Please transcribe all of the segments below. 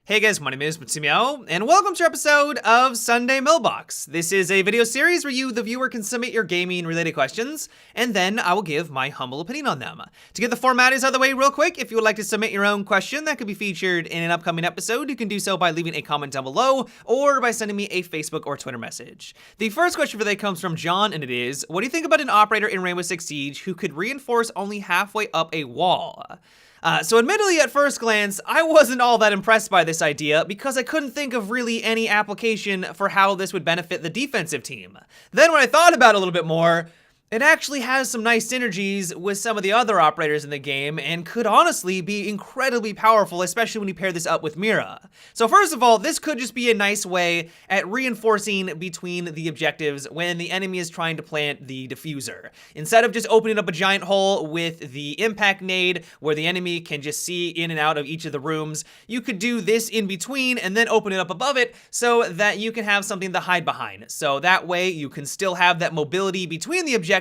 Hey guys, my name is Matsumiao, and welcome to our episode of Sunday Mailbox. This is a video series where you, the viewer, can submit your gaming-related questions, and then I will give my humble opinion on them. To get the formalities out of the way real quick, if you would like to submit your own question that could be featured in an upcoming episode, you can do so by leaving a comment down below, or by sending me a Facebook or Twitter message. The first question for today comes from John, and it is, what do you think about an operator in Rainbow Six Siege who could reinforce only halfway up a wall? So admittedly, at first glance, I wasn't all that impressed by this idea because I couldn't think of really any application for how this would benefit the defensive team. Then when I thought about it a little bit more, it actually has some nice synergies with some of the other operators in the game and could honestly be incredibly powerful, especially when you pair this up with Mira. So first of all, this could just be a nice way at reinforcing between the objectives when the enemy is trying to plant the diffuser. Instead of just opening up a giant hole with the impact nade where the enemy can just see in and out of each of the rooms, you could do this in between and then open it up above it so that you can have something to hide behind. So that way you can still have that mobility between the objectives,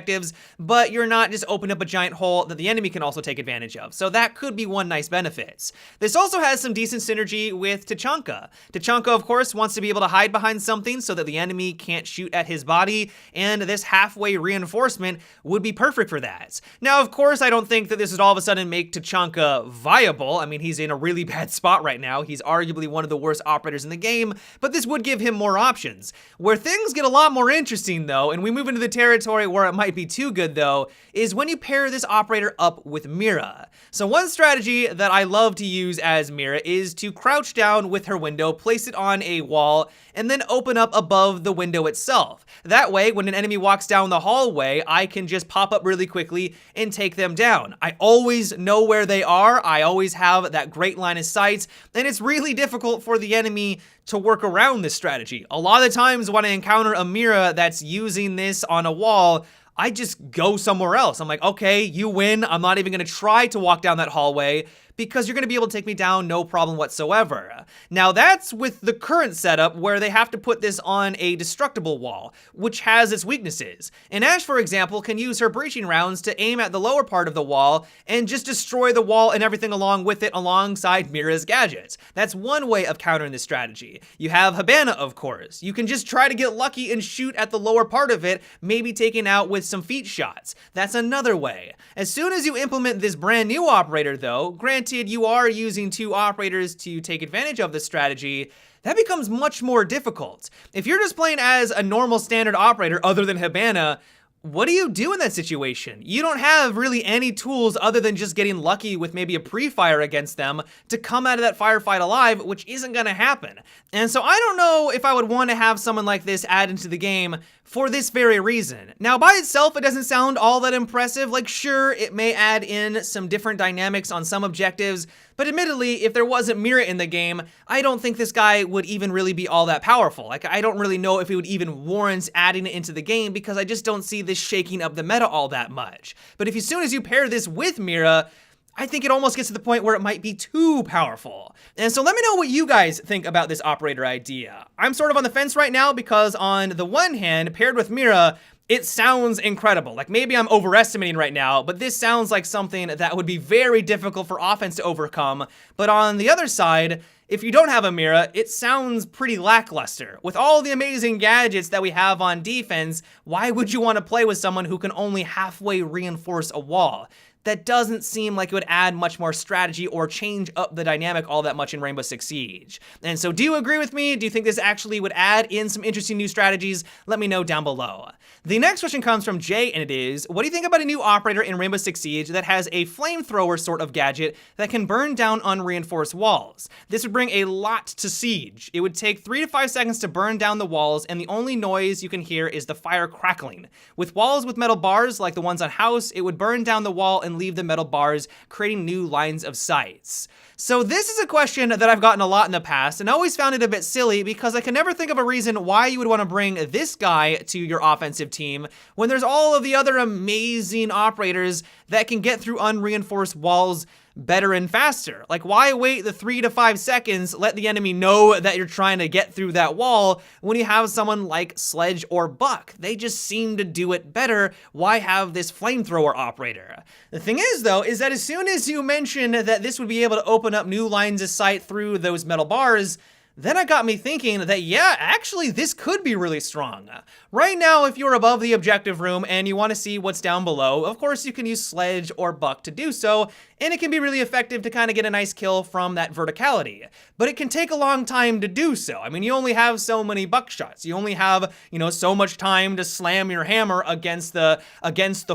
but you're not just opening up a giant hole that the enemy can also take advantage of. So that could be one nice benefit. This also has some decent synergy with Tachanka. Tachanka, of course, wants to be able to hide behind something so that the enemy can't shoot at his body, and this halfway reinforcement would be perfect for that. Now, of course, I don't think that this would all of a sudden make Tachanka viable. I mean, he's in a really bad spot right now. He's arguably one of the worst operators in the game, but this would give him more options. Where things get a lot more interesting, though, and we move into the territory where it might be too good though, is when you pair this operator up with Mira. So one strategy that I love to use as Mira is to crouch down with her window, place it on a wall, and then open up above the window itself. That way, when an enemy walks down the hallway, I can just pop up really quickly and take them down. I always know where they are, I always have that great line of sight, and it's really difficult for the enemy to work around this strategy. A lot of the times when I encounter a Mira that's using this on a wall, I just go somewhere else. I'm like, okay, you win. I'm not even gonna try to walk down that hallway because you're gonna be able to take me down no problem whatsoever. Now that's with the current setup where they have to put this on a destructible wall, which has its weaknesses. And Ashe, for example, can use her breaching rounds to aim at the lower part of the wall and just destroy the wall and everything along with it alongside Mira's gadgets. That's one way of countering this strategy. You have Habana, of course. You can just try to get lucky and shoot at the lower part of it, maybe taken out with some feet shots. That's another way. As soon as you implement this brand new operator though, granted you are using two operators to take advantage of this strategy, that becomes much more difficult. If you're just playing as a normal standard operator other than Habana, what do you do in that situation? You don't have really any tools other than just getting lucky with maybe a pre-fire against them to come out of that firefight alive, which isn't gonna happen. And so I don't know if I would want to have someone like this add into the game for this very reason. Now, by itself, it doesn't sound all that impressive. Like, sure, it may add in some different dynamics on some objectives, but admittedly, if there wasn't Mira in the game, I don't think this guy would even really be all that powerful. Like, I don't really know if it would even warrant adding it into the game because I just don't see this shaking up the meta all that much. But if as soon as you pair this with Mira, I think it almost gets to the point where it might be too powerful. And so let me know what you guys think about this operator idea. I'm sort of on the fence right now because on the one hand, paired with Mira, it sounds incredible. Like maybe I'm overestimating right now, but this sounds like something that would be very difficult for offense to overcome. But on the other side, if you don't have a Mira, it sounds pretty lackluster. With all the amazing gadgets that we have on defense, why would you want to play with someone who can only halfway reinforce a wall? That doesn't seem like it would add much more strategy or change up the dynamic all that much in Rainbow Six Siege. And so do you agree with me? Do you think this actually would add in some interesting new strategies? Let me know down below. The next question comes from Jay, and it is, what do you think about a new operator in Rainbow Six Siege that has a flamethrower sort of gadget that can burn down unreinforced walls? This would bring a lot to Siege. It would take 3 to 5 seconds to burn down the walls, and the only noise you can hear is the fire crackling. With walls with metal bars like the ones on House, it would burn down the wall and leave the metal bars, creating new lines of sights. So this is a question that I've gotten a lot in the past, and I always found it a bit silly because I can never think of a reason why you would want to bring this guy to your offensive team when there's all of the other amazing operators that can get through unreinforced walls better and faster. Like, why wait the 3 to 5 seconds, let the enemy know that you're trying to get through that wall when you have someone like Sledge or Buck? They just seem to do it better. Why have this flamethrower operator? The thing is, though, is that as soon as you mention that this would be able to open up new lines of sight through those metal bars, then it got me thinking that, yeah, actually, this could be really strong. Right now, if you're above the objective room and you want to see what's down below, of course, you can use Sledge or Buck to do so, and it can be really effective to kind of get a nice kill from that verticality. But it can take a long time to do so. I mean, you only have so many buckshots. You only have, so much time to slam your hammer against the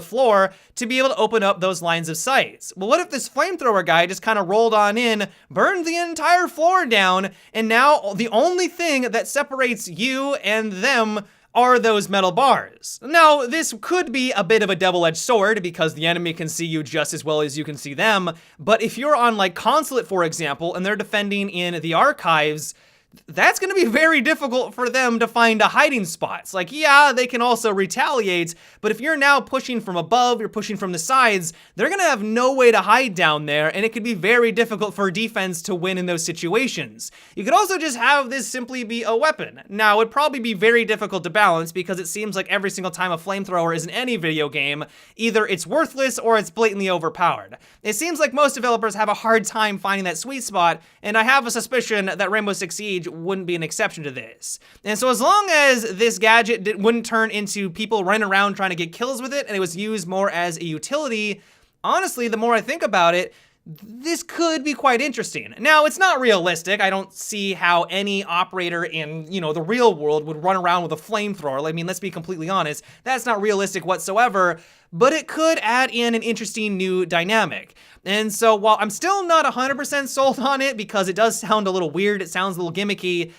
floor to be able to open up those lines of sight. Well, what if this flamethrower guy just kind of rolled on in, burned the entire floor down, and now the only thing that separates you and them are those metal bars? Now, this could be a bit of a double-edged sword because the enemy can see you just as well as you can see them, but if you're on like Consulate, for example, and they're defending in the archives, that's going to be very difficult for them to find a hiding spot. Like, yeah, they can also retaliate, but if you're now pushing from above, you're pushing from the sides, they're going to have no way to hide down there, and it could be very difficult for defense to win in those situations. You could also just have this simply be a weapon. Now, it would probably be very difficult to balance because it seems like every single time a flamethrower is in any video game, either it's worthless or it's blatantly overpowered. It seems like most developers have a hard time finding that sweet spot, and I have a suspicion that Rainbow Six Siege wouldn't be an exception to this. And so as long as this gadget wouldn't turn into people running around trying to get kills with it and it was used more as a utility, honestly, the more I think about it, this could be quite interesting. Now, it's not realistic. I don't see how any operator in, the real world would run around with a flamethrower. I mean, let's be completely honest. That's not realistic whatsoever, but it could add in an interesting new dynamic. And so while I'm still not 100% sold on it because it does sound a little weird, it sounds a little gimmicky,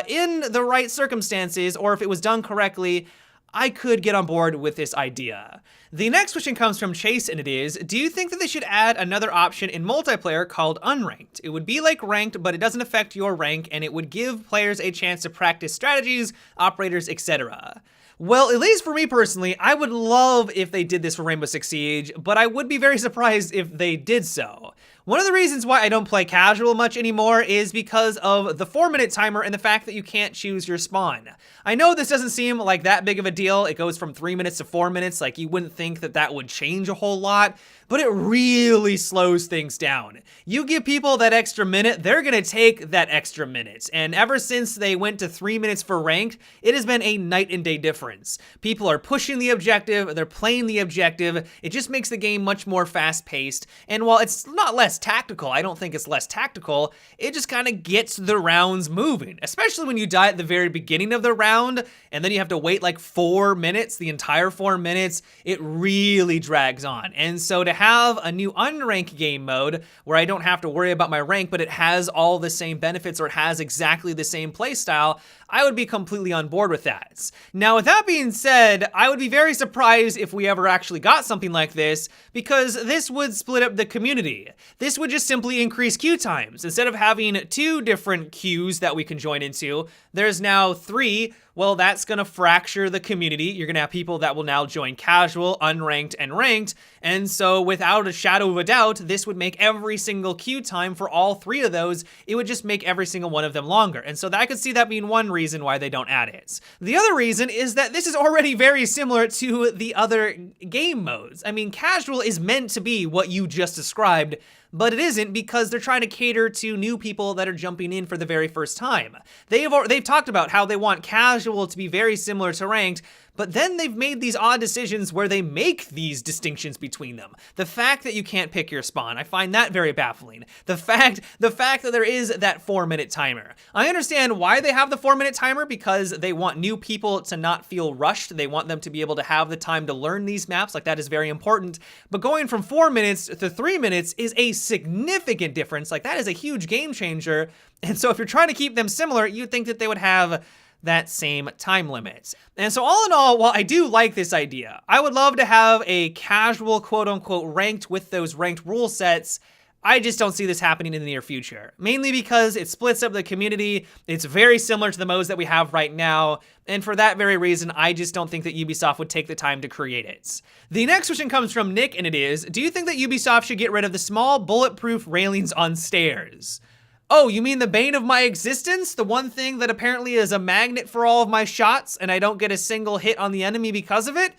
in the right circumstances, or if it was done correctly, I could get on board with this idea. The next question comes from Chase, and it is, do you think that they should add another option in multiplayer called unranked? It would be like ranked, but it doesn't affect your rank, and it would give players a chance to practice strategies, operators, etc. Well, at least for me personally, I would love if they did this for Rainbow Six Siege, but I would be very surprised if they did so. One of the reasons why I don't play casual much anymore is because of the 4-minute timer and the fact that you can't choose your spawn. I know this doesn't seem like that big of a deal. It goes from 3 minutes to 4 minutes. Like, you wouldn't think that that would change a whole lot, but it really slows things down. You give people that extra minute, they're gonna take that extra minute. And ever since they went to 3 minutes for ranked, it has been a night and day difference. People are pushing the objective, they're playing the objective. It just makes the game much more fast paced. And while it's not less tactical, I don't think it's less tactical, it just kind of gets the rounds moving, especially when you die at the very beginning of the round and then you have to wait like 4 minutes, the entire 4 minutes, it really drags on. And so to have a new unranked game mode where I don't have to worry about my rank, but it has all the same benefits or it has exactly the same playstyle, I would be completely on board with that. Now, with that being said, I would be very surprised if we ever actually got something like this, because this would split up the community. This would just simply increase queue times. Instead of having 2 different queues that we can join into, there's now 3. Well, that's gonna fracture the community. You're gonna have people that will now join casual, unranked, and ranked. And so without a shadow of a doubt, this would make every single queue time for all 3 of those, it would just make every single one of them longer. And so I could see that being one reason why they don't add it. The other reason is that this is already very similar to the other game modes. I mean, casual is meant to be what you just described, but it isn't because they're trying to cater to new people that are jumping in for the very first time. They've talked about how they want casual to be very similar to ranked, but then they've made these odd decisions where they make these distinctions between them. The fact that you can't pick your spawn, I find that very baffling. The fact that there is that 4-minute timer. I understand why they have the 4-minute timer, because they want new people to not feel rushed. They want them to be able to have the time to learn these maps, like that is very important. But going from 4 minutes to 3 minutes is a significant difference. Like, that is a huge game changer. And so if you're trying to keep them similar, you'd think that they would have that same time limit. And so all in all, while I do like this idea, I would love to have a casual quote unquote ranked with those ranked rule sets. I just don't see this happening in the near future, mainly because it splits up the community. It's very similar to the modes that we have right now, and for that very reason, I just don't think that Ubisoft would take the time to create it. The next question comes from Nick, and it is, do you think that Ubisoft should get rid of the small bulletproof railings on stairs? Oh, you mean the bane of my existence? The one thing that apparently is a magnet for all of my shots, and I don't get a single hit on the enemy because of it?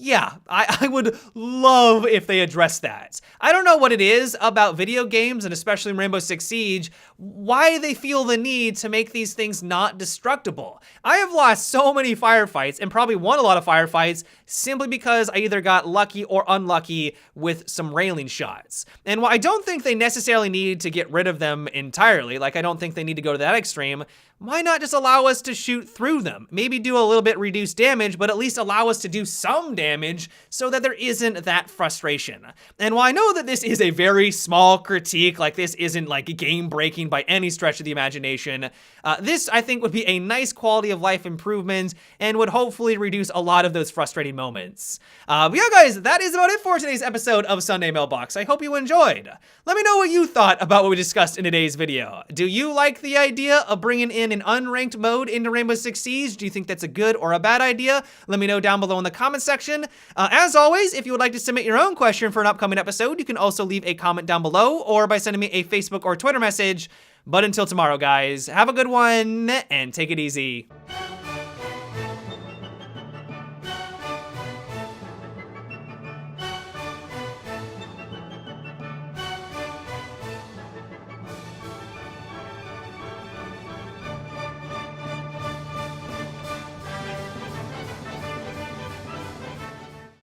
Yeah, I would love if they addressed that. I don't know what it is about video games, and especially Rainbow Six Siege, why they feel the need to make these things not destructible. I have lost so many firefights, and probably won a lot of firefights, simply because I either got lucky or unlucky with some railing shots. And while I don't think they necessarily need to get rid of them entirely, like I don't think they need to go to that extreme, why not just allow us to shoot through them? Maybe do a little bit reduced damage, but at least allow us to do some damage so that there isn't that frustration. And while I know that this is a very small critique, like this isn't like game breaking by any stretch of the imagination, this I think would be a nice quality of life improvement and would hopefully reduce a lot of those frustrating moments. But yeah guys, that is about it for today's episode of Sunday Mailbox. I hope you enjoyed. Let me know what you thought about what we discussed in today's video. Do you like the idea of bringing in an unranked mode into Rainbow Six Siege? Do you think that's a good or a bad idea? Let me know down below in the comment section. As always, if you would like to submit your own question for an upcoming episode, you can also leave a comment down below or by sending me a Facebook or Twitter message. But until tomorrow, guys, have a good one and take it easy.